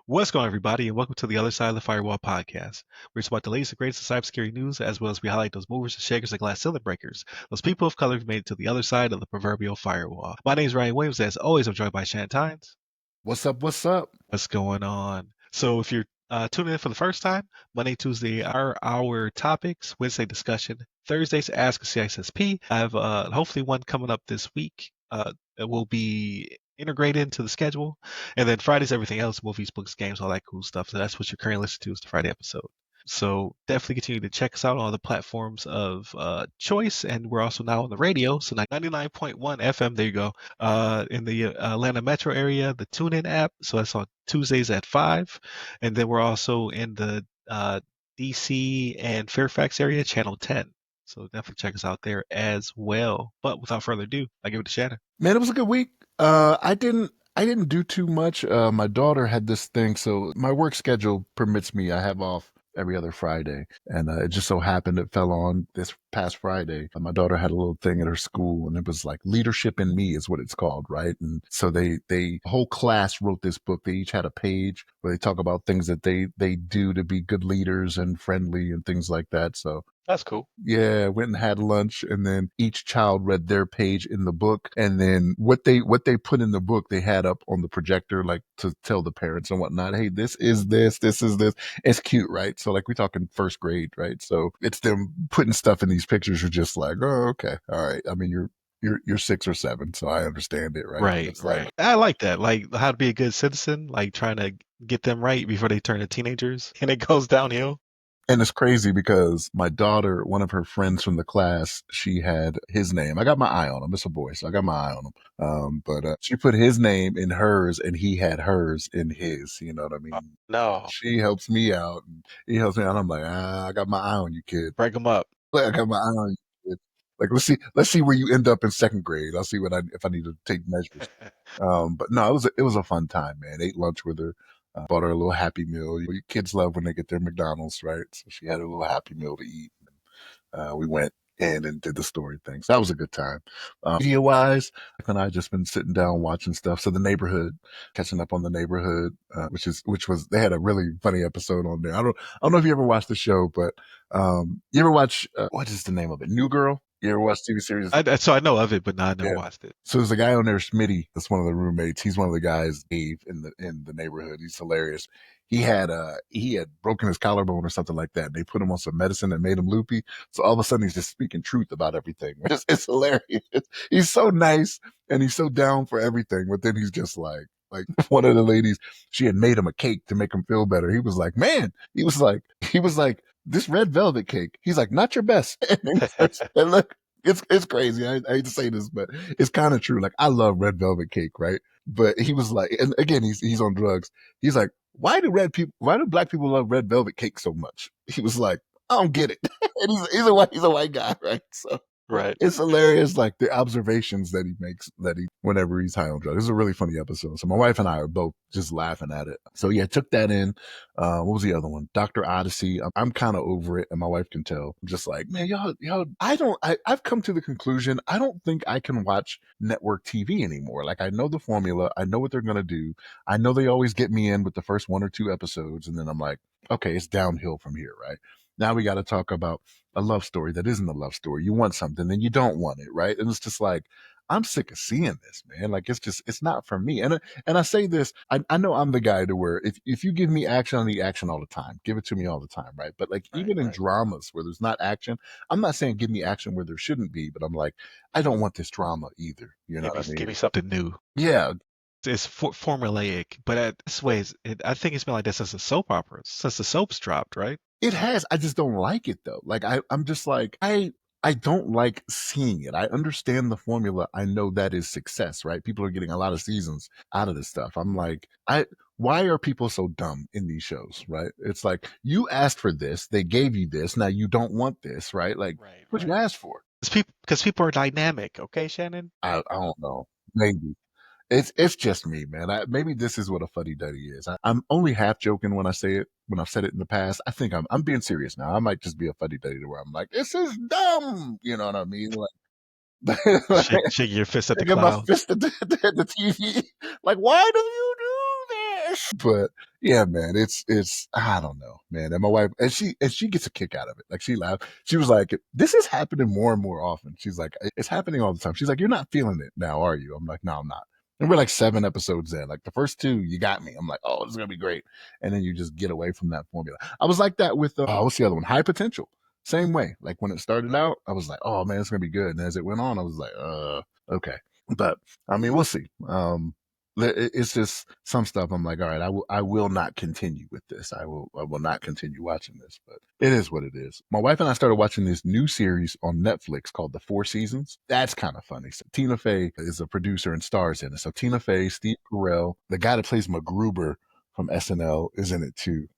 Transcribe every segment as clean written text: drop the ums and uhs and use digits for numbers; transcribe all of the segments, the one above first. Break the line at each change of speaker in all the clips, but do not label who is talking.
What's going on, everybody, and welcome to the Other Side of the Firewall podcast. We're about the latest and greatest of cybersecurity news, as well as we highlight those movers and shakers and glass ceiling breakers, those people of color who've made it to the other side of the proverbial firewall. My name is Ryan Williams, as always, I'm joined by Shannon Tynes.
What's up? What's up?
What's going on? So, if you're tuning in for the first time, Monday, Tuesday are our topics, Wednesday discussion, Thursdays Ask a CISSP. I have hopefully one coming up this week. It will be integrated into the schedule. And then Friday's everything else, movies, books, games, all that cool stuff. So that's what you're currently listening to is the Friday episode. So definitely continue to check us out on all the platforms of choice. And we're also now on the radio. So 99.1 FM, there you go. In the Atlanta metro area, the TuneIn app. So that's on Tuesdays at 5. And then we're also in the DC and Fairfax area, channel 10. So definitely check us out there as well. But without further ado, I give it to Shannon.
Man, it was a good week. I didn't do too much. My daughter had this thing, so my work schedule permits me. I have off every other Friday, and it just so happened it fell on this past Friday. My daughter had a little thing at her school, and it was like Leadership in Me is what it's called, right? And so the whole class wrote this book. They each had a page where they talk about things that they do to be good leaders and friendly and things like that. So
That's cool.
yeah, went and had lunch, and then each child read their page in the book, and then what they put in the book they had up on the projector, like to tell the parents and whatnot. Hey, this is this. It's cute, right? So like we're talking first grade, right? So it's them putting stuff in these pictures. You're just like, oh, okay, all right. I mean, you're 6 or 7, so I understand it, right?
Right,
It's like,
right. I like that. Like how to be a good citizen, like trying to get them right before they turn to teenagers, and it goes downhill.
and it's crazy because my daughter, one of her friends from the class, she had his name. I got my eye on him. It's a boy, so I got my eye on him. But she put his name in hers, and he had hers in his. You know what I mean?
No,
She helps me out, and he helps me out. I'm like, I got my eye on you, kid.
break them up.
Like, I got my eye on you, kid. Like, let's see where you end up in second grade. I'll see if I need to take measures. But no, it was a fun time, man. Ate lunch with her. Bought her a little Happy Meal. Kids love when they get their McDonald's, right? So she had a little Happy Meal to eat. We went in and did the story thing. So that was a good time. Media wise, and I just been sitting down watching stuff. So the Neighborhood, catching up on the Neighborhood, which was they had a really funny episode on there. I don't know if you ever watched the show, but you ever watch what is the name of it? New Girl. You ever watch TV series?
So I know of it, but no, I never
Yeah.
watched it.
So there's a guy on there, Smitty. That's one of the roommates. He's one of the guys, Dave, in the Neighborhood. He's hilarious. He had broken his collarbone or something like that. And they put him on some medicine that made him loopy. So all of a sudden he's just speaking truth about everything. It's hilarious. He's so nice and he's so down for everything. But then he's just like one of the ladies, she had made him a cake to make him feel better. He was like, man, he was like, this red velvet cake. He's like, not your best. And look, it's crazy. I hate to say this, but it's kind of true. Like I love red velvet cake, right? But he was like, and again, he's on drugs. He's like, why do black people love red velvet cake so much? He was like, I don't get it. And he's a white guy, right? So
Right.
it's hilarious, like the observations that he makes whenever he's high on drugs. It's a really funny episode. So my wife and I are both just laughing at it. So yeah, took that in. What was the other one? Dr. Odyssey. I'm kind of over it, and my wife can tell. I'm just like, man, y'all, I've come to the conclusion, I don't think I can watch network TV anymore. Like I know the formula. I know what they're going to do. I know they always get me in with the first 1 or 2 episodes. And then I'm like, okay, it's downhill from here, right? Now we got to talk about a love story that isn't a love story. You want something, then you don't want it, right? And it's just like, I'm sick of seeing this, man. Like it's not for me. And I say this, I know I'm the guy to where if you give me action, I need action all the time. Give it to me all the time, right? But like even in dramas where there's not action, I'm not saying give me action where there shouldn't be, but I'm like, I don't want this drama either. You know what I mean?
Give me something new.
Yeah.
It's formulaic, but this way, I think it's been like that since the soap operas, since the soaps dropped, right?
It has. I just don't like it though. Like I'm just like I don't like seeing it. I understand the formula. I know that is success, right? People are getting a lot of seasons out of this stuff. I'm like, why are people so dumb in these shows, right? It's like you asked for this, they gave you this, now you don't want this, right? Like what you asked for.
Because people are dynamic, okay, Shannon?
I don't know. Maybe. It's just me, man. Maybe this is what a fuddy duddy is. I'm only half joking when I say it. When I've said it in the past, I think I'm being serious now. I might just be a fuddy duddy to where I'm like, this is dumb. You know what I mean? Like,
Shaking your fist at the
Shaking my
clouds.
fist at the TV. Like, why do you do this? But yeah, man, it's I don't know, man. And my wife and she gets a kick out of it. Like she laughed. She was like, "This is happening more and more often." She's like, "It's happening all the time." She's like, "You're not feeling it now, are you?" I'm like, "No, I'm not." And we're like 7 episodes in. Like the first two, you got me. I'm like, "Oh, this is gonna be great," and then you just get away from that formula. I was like that with what's the other one? High Potential. Same way. Like when it started out, I was like, "Oh man, it's gonna be good," and as it went on, I was like, okay." But I mean, we'll see. It's just some stuff. I'm like, all right, I will not continue with this. I will not continue watching this. But it is what it is. My wife and I started watching this new series on Netflix called The Four Seasons. That's kind of funny. So Tina Fey is a producer and stars in it. So Tina Fey, Steve Carell, the guy that plays MacGruber from SNL is in it too.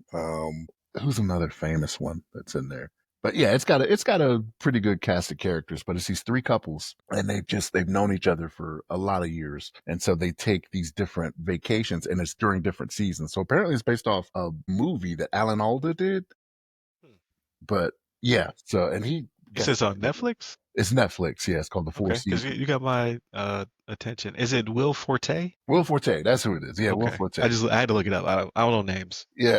Who's another famous one that's in there? But yeah, it's got a pretty good cast of characters, but it's these three couples and they've known each other for a lot of years. And so they take these different vacations and it's during different seasons. So apparently it's based off a movie that Alan Alda did.
Hmm.
But yeah, so and he
You said
guess
it's on Netflix?
it's Netflix, yeah, it's called The Four
Okay, because
Seasons.
you got my attention. Is it Will Forte?
Will Forte, that's who it is. Yeah, Will
Okay,
Forte.
I had to look it up. I don't know names.
Yeah,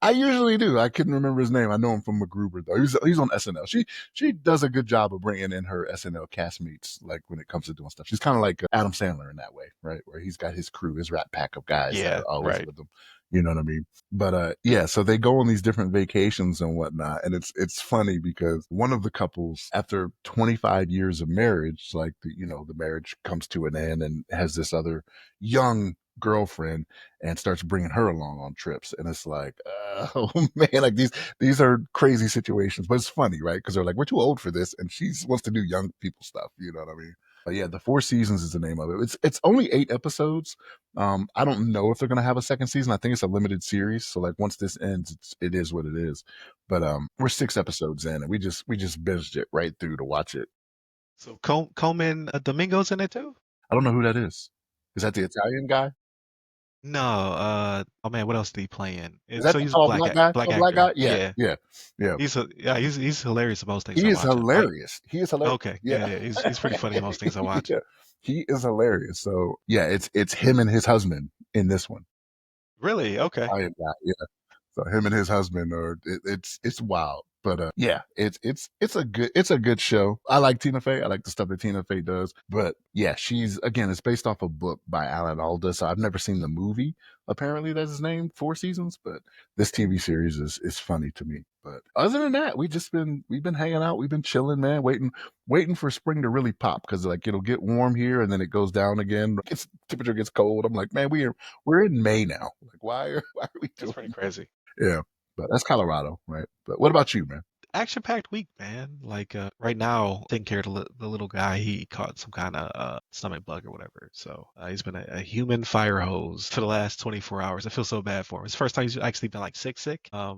I usually do. I couldn't remember his name. I know him from MacGruber though. He's on SNL. She does a good job of bringing in her SNL castmates. Like when it comes to doing stuff, she's kind of like Adam Sandler in that way, right? Where he's got his crew, his rat pack of guys that
Yeah,
are always
right.
with him. You know what I mean? But yeah. So they go on these different vacations and whatnot, and it's funny because one of the couples, after 25 years of marriage, like the marriage comes to an end, and has this other young girlfriend and starts bringing her along on trips. And it's like, oh man, like these are crazy situations, but it's funny, right? Because they're like, we're too old for this, and she wants to do young people stuff. You know what I mean? But yeah, The Four Seasons is the name of it. It's only 8 episodes. I don't know if they're gonna have a second season. I think it's a limited series. So like once this ends, it is what it is. But we're 6 episodes in, and we just binged it right through to watch it.
So Coleman Domingo's in it too?
I don't know who that is. Is that the Italian guy?
No. Oh man, what else did he play in?
Is
So
that the
he's a
tall black guy?
black
Tall black
actor.
guy? Yeah,
Yeah.
yeah, yeah.
He's hilarious in most things I
He is
watch. Like
hilarious. He is hilarious.
okay,
Yeah.
yeah. He's pretty funny in most things I watch.
Yeah. He is hilarious. So yeah, it's him and his husband in this one.
Really? Okay.
Italian guy. Yeah. So him and his husband are it's wild. But yeah, it's a good show. I like Tina Fey. I like the stuff that Tina Fey does. But yeah, she's again, it's based off a book by Alan Alda. So I've never seen the movie. Apparently that's his name, Four Seasons. But this TV series is funny to me. But other than that, we've been hanging out, we've been chilling, man, waiting for spring to really pop because like it'll get warm here and then it goes down again. Temperature gets cold. I'm like, man, we're in May now. Like, why are we
That's pretty
doing?
crazy.
Yeah, but that's Colorado, right? But what about you, man?
Action-packed week, man. Like right now, taking care of the little guy. He caught some kind of stomach bug or whatever. So he's been a human fire hose for the last 24 hours. I feel so bad for him. It's the first time he's actually been like sick.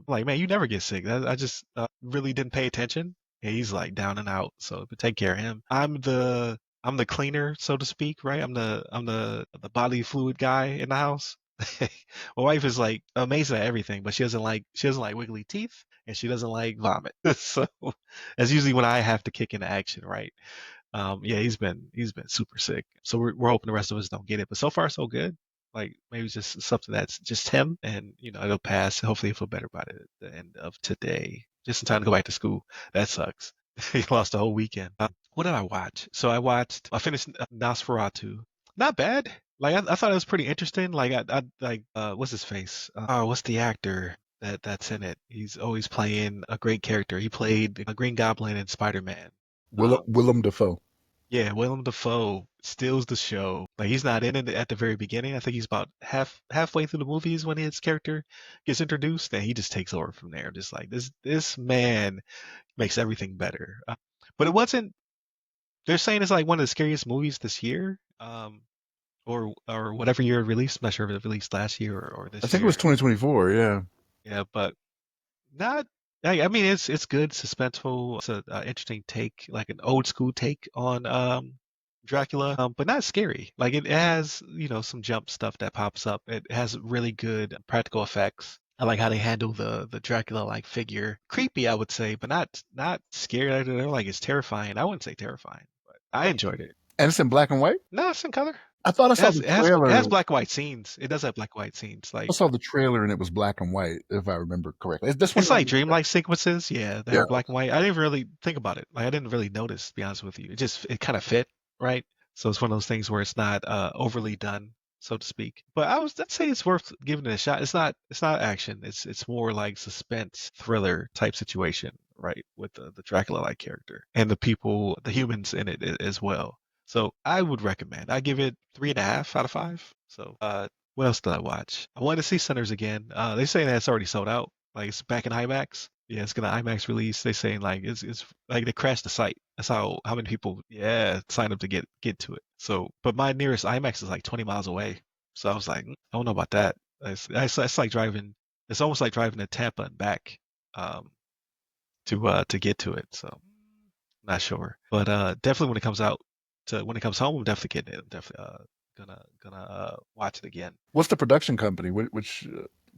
Like man, you never get sick. I just really didn't pay attention. And he's like down and out. So but take care of him. I'm the cleaner, so to speak, right? I'm the bodily fluid guy in the house. My wife is like amazing at everything, but she doesn't like wiggly teeth and she doesn't like vomit. So that's usually when I have to kick into action, right? Yeah, he's been super sick. So we're hoping the rest of us don't get it, but so far so good. Like maybe it's just something that's just him, and it'll pass. Hopefully he'll feel better about it at the end of today, just in time to go back to school. That sucks. He lost the whole weekend. What did I watch? So I finished Nosferatu. Not bad. Like I thought it was pretty interesting. Like I like what's his face? What's the actor that's in it? He's always playing a great character. He played a Green Goblin in Spider-Man.
Willem Dafoe.
Yeah, Willem Dafoe steals the show. Like he's not in it at the very beginning. I think he's about halfway through the movies when his character gets introduced, and he just takes over from there. Just like this man makes everything better. But it wasn't. They're saying it's like one of the scariest movies this year. Or whatever year it released. I'm not sure if it released last year or
I
this
think it was
year.
2024. Yeah.
Yeah, but not. I mean, it's good, suspenseful. It's a interesting take, like an old school take on Dracula, but not scary. Like it has, some jump stuff that pops up. It has really good practical effects. I like how they handle the Dracula like figure. Creepy, I would say, but not scary. They're like it's terrifying. I wouldn't say terrifying. I enjoyed it.
And it's in black and white.
No, it's in color.
I thought I
It
saw
has
the
it has it
trailer.
has black and white scenes. It does have black and white scenes.
I
Like
saw the trailer and it was black and white, if I remember correctly. Is this one
it's
gonna
like
be like that?
dreamlike sequences, yeah, that
Yeah.
are black and white. I didn't really think about it. Like I didn't really notice, to be honest with you. It kind of fit, right? So it's one of those things where it's not overly done, so to speak. But I'd say it's worth giving it a shot. It's not action. It's more like suspense thriller type situation, right? With the Dracula-like character and the people, the humans in it as well. So I would recommend. I give it 3.5 out of 5. So what else did I watch? I wanted to see Sinners again. They saying that it's already sold out. Like it's back in IMAX. Yeah, it's gonna IMAX release. They saying like it's like they crashed the site. That's how many people signed up to get to it. So, but my nearest IMAX is like 20 miles away. So I was like, I don't know about that. It's like driving. It's almost like driving to Tampa and back um, to get to it. So not sure, but definitely when it comes home, I'm definitely getting it. I'm definitely gonna watch it again.
What's the production company? Which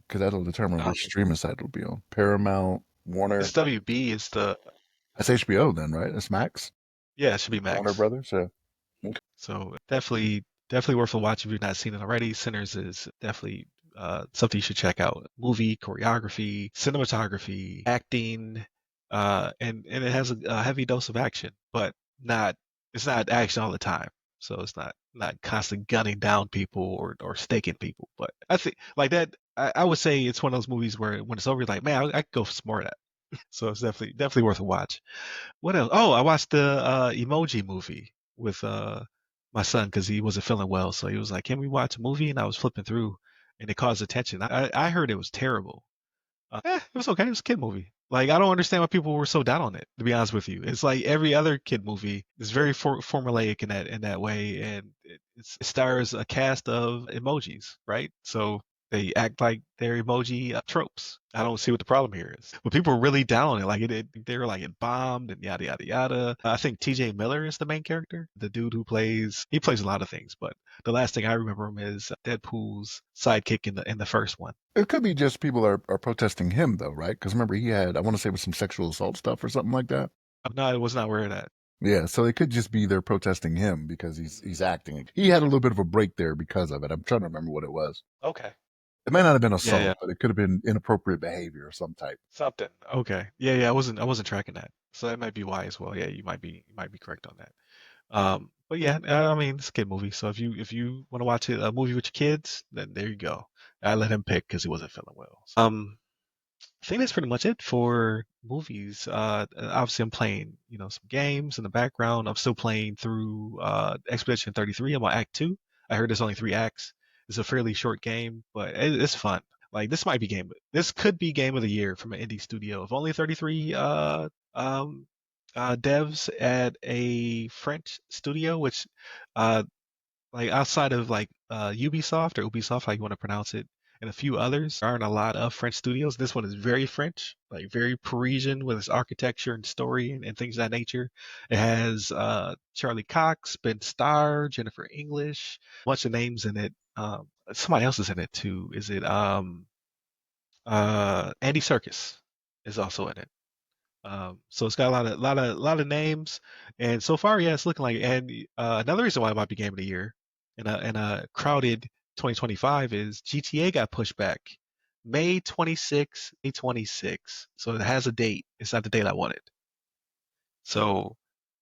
because that'll determine
Um,
which streaming site it'll be on. Paramount,
it's
Warner.
WB. It's the
That's HBO then, right? That's Max.
Yeah, it should be
Warner
Max.
Brothers. Yeah. Okay.
So definitely worth a watch if you've not seen it already. Sinners is definitely something you should check out. Movie, choreography, cinematography, acting, and it has a heavy dose of action, but not it's not action all the time. So it's not constant gunning down people or staking people. But I think like that. I would say it's one of those movies where when it's over, you're like, man, I could go for some more of that. So it's definitely worth a watch. What else? Oh, I watched the Emoji movie with my son because he wasn't feeling well. So he was like, "Can we watch a movie?" And I was flipping through, and it caused attention. I heard it was terrible. It was okay. It was a kid movie. Like I don't understand why people were so down on it. To be honest with you, it's like every other kid movie. It's very formulaic in that way, and it stars a cast of emojis, right? So they act like they're emoji tropes. I don't see what the problem here is. But people were really down on it. Like they were like it bombed and yada yada yada. I think T.J. Miller is the main character, the dude who plays a lot of things, but the last thing I remember him is Deadpool's sidekick in the first one.
It could be just people are protesting him though, right? Because remember he had, I want to say, it was some sexual assault stuff or something like that.
No, I was not aware of that.
Yeah, so it could just be they're protesting him because he's acting. He had a little bit of a break there because of it. I'm trying to remember what it was.
Okay.
It may not have been
Yeah,
assault,
yeah.
but it could have been inappropriate behavior of some type.
Something. Okay. Yeah, yeah. I wasn't tracking that, so that might be why as well. Yeah, you might be correct on that. But yeah, I mean, it's a kid movie, so if you want to watch a movie with your kids, then there you go. I let him pick because he wasn't feeling well. I think that's pretty much it for movies. Obviously, I'm playing, some games in the background. I'm still playing through Expedition 33. I'm on Act 2. I heard there's only 3 acts. It's a fairly short game, but it's fun. Like this could be game of the year from an indie studio. If only 33 devs at a French studio, which uh, like outside of like Ubisoft or Ubisoft, how you want to pronounce it, and a few others, there aren't a lot of French studios. This one is very French, like very Parisian with its architecture and story and things of that nature. It has Charlie Cox, Ben Starr, Jennifer English, a bunch of names in it. Somebody else is in it too. Is it Andy Serkis is also in it. So it's got a lot of names, and so far, yeah, it's looking like it. And another reason why it might be Game of the Year in a crowded 2025 is GTA got pushed back, May 26, 2026. So it has a date. It's not the date I wanted. So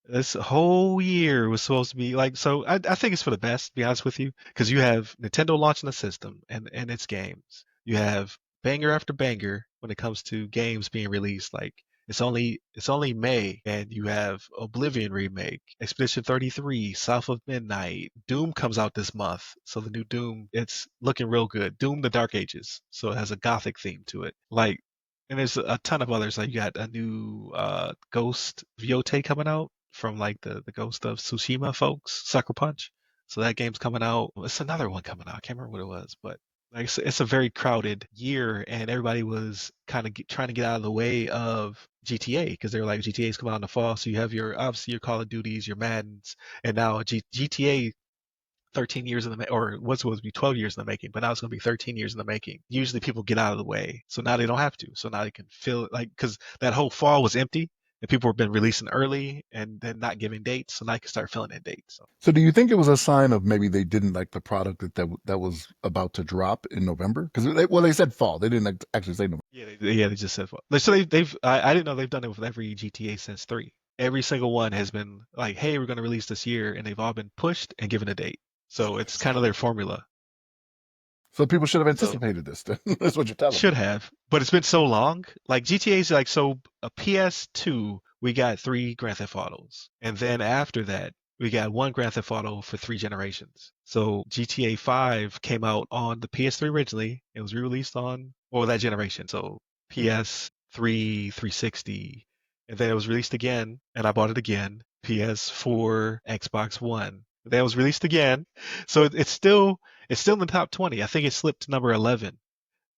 this whole year was supposed to be like, so I think it's for the best, to be honest with you, because you have Nintendo launching the system and its games. You have banger after banger when it comes to games being released. Like it's only May, and you have Oblivion remake, Expedition 33, South of Midnight, Doom comes out this month. So the new Doom, it's looking real good. Doom the Dark Ages, so it has a gothic theme to it. Like and there's a ton of others. Like you got a new Ghost Viote coming out from like the Ghost of Tsushima folks, Sucker Punch. So that game's coming out. It's another one coming out. I can't remember what it was, but like it's a very crowded year, and everybody was kind of trying to get out of the way of GTA because they were like GTA's coming out in the fall, so you have your obviously your Call of Duties, your Maddens, and now GTA 13 years in the or what's supposed to be 12 years in the making, but now it's going to be 13 years in the making. Usually people get out of the way, so now they don't have to. So now they can feel like because that whole fall was empty, and people have been releasing early and then not giving dates, so now I can start filling in dates. So
So do you think it was a sign of maybe they didn't like the product that was about to drop in November? Because they said fall. They didn't actually say November.
yeah, they just said well. So they've I didn't know they've done it with every GTA since three. Every single one has been like, hey, we're going to release this year, and they've all been pushed and given a date. So it's kind of their formula.
So people should have
So
anticipated this. Then. That's what you're telling me.
should have, but it's been so long. Like GTA's like so a PS2, we got three Grand Theft Autos, and then after that, we got one Grand Theft Auto for three generations. So GTA 5 came out on the PS3 originally. It was re-released on well that generation. So PS3, 360, and then it was released again, and I bought it again. PS4, Xbox One. Then it was released again. So it's still in the top 20. I think it slipped to number 11,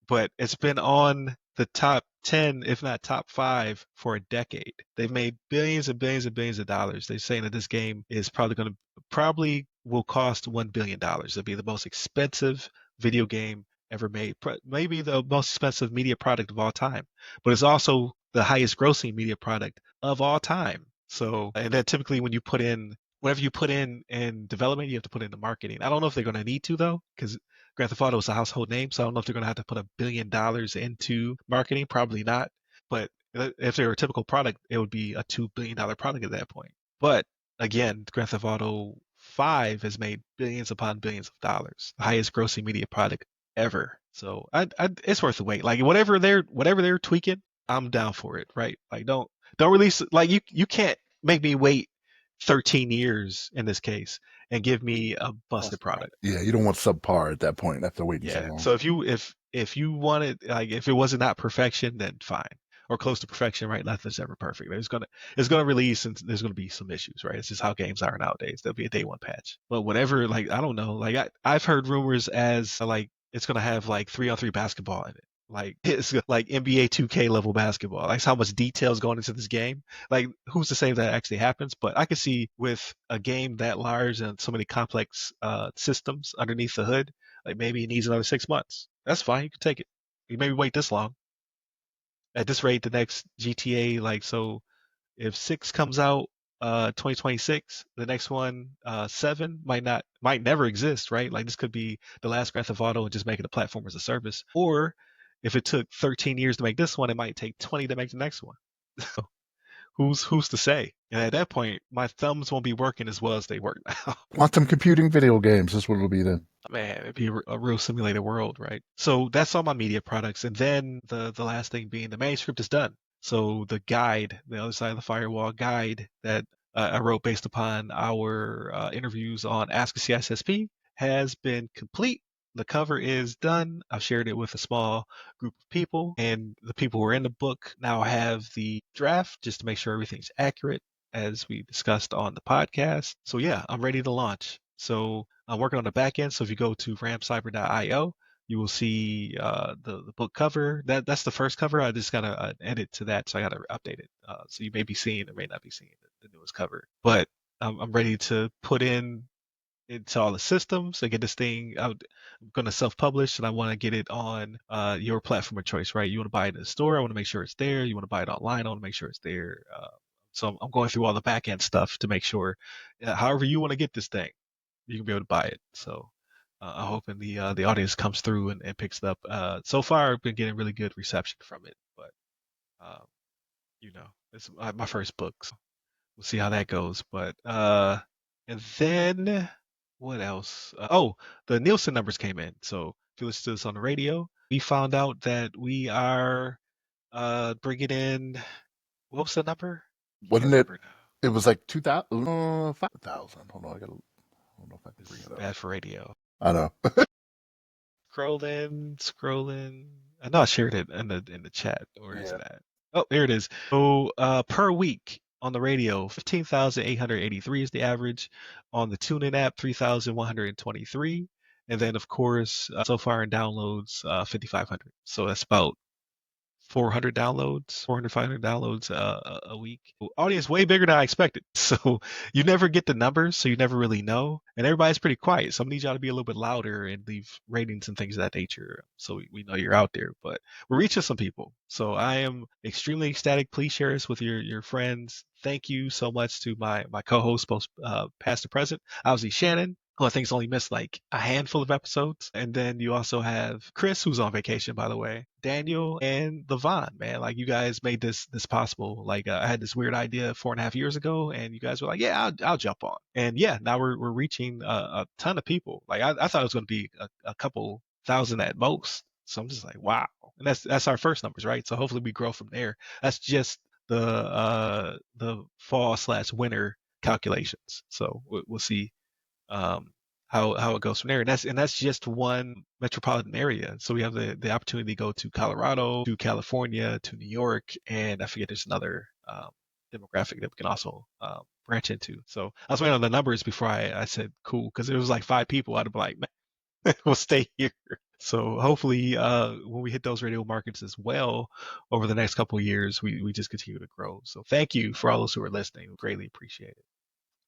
but it's been on the top 10, if not top five, for a decade. They've made billions and billions and billions of dollars. They're saying that this game is probably will cost $1 billion. It'll be the most expensive video game ever made, maybe the most expensive media product of all time. But it's also the highest grossing media product of all time. So, and then typically when you put in whatever you put in development, you have to put into marketing. I don't know if they're going to need to though, because Grand Theft Auto is a household name, so I don't know if they're going to have to put $1 billion into marketing. Probably not. But if they were a typical product, it would be a $2 billion product at that point. But again, Grand Theft Auto 5 has made billions upon billions of dollars, the highest grossing media product ever. So it's worth the wait. Like whatever they're tweaking, I'm down for it. Right? Like don't release like you can't make me wait 13 years in this case and give me a busted product.
Yeah, you don't want subpar at that point after waiting so
Yeah.
long.
So if you wanted like if it wasn't not perfection, then fine. Or close to perfection, right? Nothing's ever perfect. It's gonna release and there's gonna be some issues, right? It's just how games are nowadays. There'll be a day one patch. But whatever, like I don't know. Like I've heard rumors as like it's gonna have like 3-on-3 basketball in it. Like it's like NBA 2K level basketball. Like how much details going into this game. Like who's to say that actually happens? But I could see with a game that large and so many complex systems underneath the hood, like maybe it needs another 6 months. That's fine. You can take it. You maybe wait this long. At this rate, the next GTA, like so, if six comes out 2026, the next one seven might never exist, right? Like this could be the last Grand Theft Auto and just make it a platform as a service. Or if it took 13 years to make this one, it might take 20 to make the next one. Who's to say? And at that point, my thumbs won't be working as well as they work now.
Quantum computing video games. That's what it'll be then.
Man, it'd be a real simulated world, right? So that's all my media products, and then the last thing being the manuscript is done. So the guide, the other side of the firewall guide that I wrote based upon our interviews on Ask a CISSP has been complete. The cover is done. I've shared it with a small group of people, and the people who are in the book now have the draft just to make sure everything's accurate as we discussed on the podcast. So yeah, I'm ready to launch. So I'm working on the back end. So if you go to ramcyber.io, you will see the book cover. That's the first cover. I just gotta edit to that, so I gotta update it. So you may be seeing or may not be seeing the newest cover. But I'm ready to put in into all the systems and get this thing out. I'm going to self-publish and I want to get it on your platform of choice, right? You want to buy it in the store, I want to make sure it's there. You want to buy it online, I want to make sure it's there. So I'm going through all the back end stuff to make sure, however you want to get this thing, you can be able to buy it. So I'm hoping the audience comes through and picks it up. So far, I've been getting really good reception from it, but um, it's my first book, so we'll see how that goes. But and then what else? The Nielsen numbers came in. So if you listen to this on the radio, we found out that we are bringing in what was the number? Can't
Wasn't it?
remember now.
It was like 2,000, 5,000. Hold on, I don't know if I can
This
bring
is
it up.
bad for radio.
I know.
Scrolling. I know I shared it in the chat. Where is
Yeah.
it at? Oh, here it is. So per week on the radio, 15,883 is the average. On the TuneIn app, 3,123. And then of course, so far in downloads, 5,500. So that's about 400 downloads, 400, 500 downloads a week. Audience way bigger than I expected. So you never get the numbers, so you never really know. And everybody's pretty quiet. Some need y'all to be a little bit louder and leave ratings and things of that nature, so we know you're out there. But we're reaching some people. So I am extremely ecstatic. Please share this with your friends. Thank you so much to my co-host, both past and present. Obviously, Shannon, who I think's only missed like a handful of episodes. And then you also have Chris, who's on vacation, by the way, Daniel, and Levon, man. Like, you guys made this possible. Like, I had this weird idea 4.5 years ago, and you guys were like, yeah, I'll jump on. And yeah, now we're reaching a ton of people. Like, I thought it was going to be a couple thousand at most. So I'm just like, wow. And that's our first numbers, right? So hopefully we grow from there. That's just the fall/winter calculations. So we'll see um, how it goes from there. And that's just one metropolitan area. So we have the opportunity to go to Colorado, to California, to New York, and I forget there's another demographic that we can also branch into. So I was waiting on the numbers before I said cool, because it was like 5 people. I'd be like, man, we'll stay here. So hopefully, when we hit those radio markets as well over the next couple of years, we just continue to grow. So thank you for all those who are listening. Greatly appreciate it.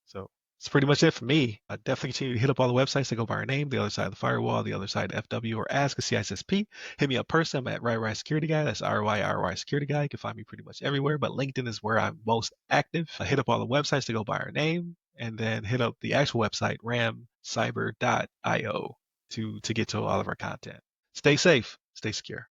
So that's pretty much it for me. I definitely continue to hit up all the websites that go by our name, the other side of the firewall, the other side FW, or ask a CISSP. Hit me up personally. I'm at RYRY Security Guy. That's RYRY Security Guy. You can find me pretty much everywhere, but LinkedIn is where I'm most active. I hit up all the websites that go by our name, and then hit up the actual website, ramcyber.io, to get to all of our content. Stay safe, stay secure.